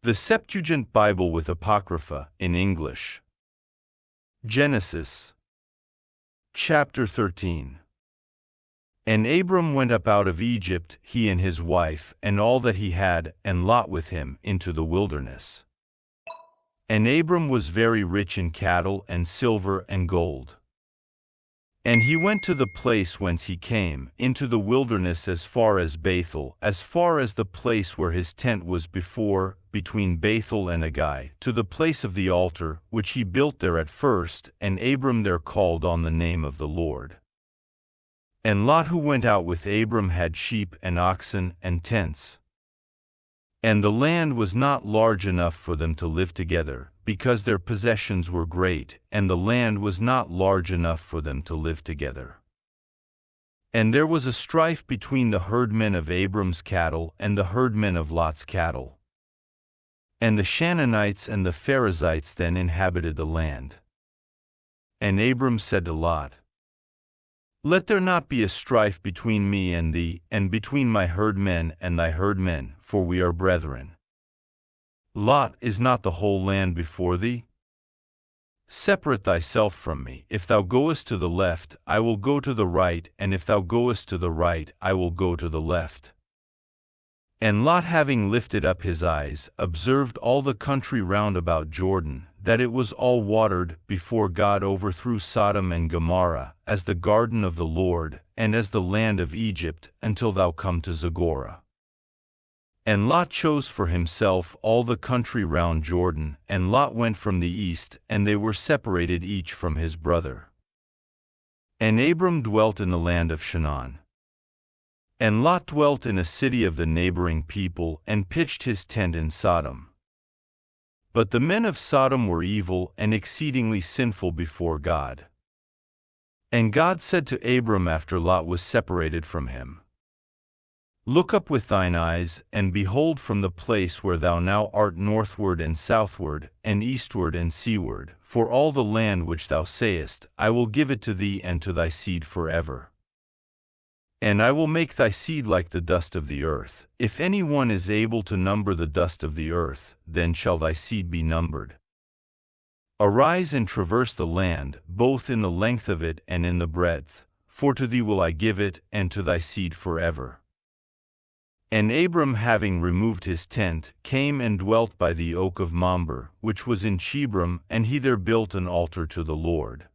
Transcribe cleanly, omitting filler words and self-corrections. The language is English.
The Septuagint Bible with Apocrypha in English. Genesis chapter 13. And Abram went up out of Egypt, he and his wife, and all that he had, and Lot with him, into the wilderness. And Abram was very rich in cattle, and silver, and gold. And he went to the place whence he came, into the wilderness as far as Bethel, as far as the place where his tent was before, between Bethel and Agai, to the place of the altar, which he built there at first, and Abram there called on the name of the Lord. And Lot who went out with Abram had sheep and oxen and tents. And the land was not large enough for them to live together, because their possessions were great, and the land was not large enough for them to live together. And there was a strife between the herdmen of Abram's cattle and the herdmen of Lot's cattle. And the Canaanites and the Perizzites then inhabited the land. And Abram said to Lot, Let there not be a strife between me and thee, and between my herdmen and thy herdmen, for we are brethren. Lot, is not the whole land before thee? Separate thyself from me. If thou goest to the left, I will go to the right, and if thou goest to the right, I will go to the left. And Lot, having lifted up his eyes, observed all the country round about Jordan, that it was all watered, before God overthrew Sodom and Gomorrah, as the garden of the Lord, and as the land of Egypt, until thou come to Zagorah. And Lot chose for himself all the country round Jordan, and Lot went from the east, and they were separated each from his brother. And Abram dwelt in the land of Shinar. And Lot dwelt in a city of the neighboring people, and pitched his tent in Sodom. But the men of Sodom were evil and exceedingly sinful before God. And God said to Abram after Lot was separated from him, Look up with thine eyes, and behold from the place where thou now art northward and southward, and eastward and seaward, for all the land which thou sayest, I will give it to thee and to thy seed forever. And I will make thy seed like the dust of the earth. If any one is able to number the dust of the earth, then shall thy seed be numbered. Arise and traverse the land, both in the length of it and in the breadth, for to thee will I give it, and to thy seed forever. And Abram, having removed his tent, came and dwelt by the oak of Mamre, which was in Chebron, and he there built an altar to the Lord.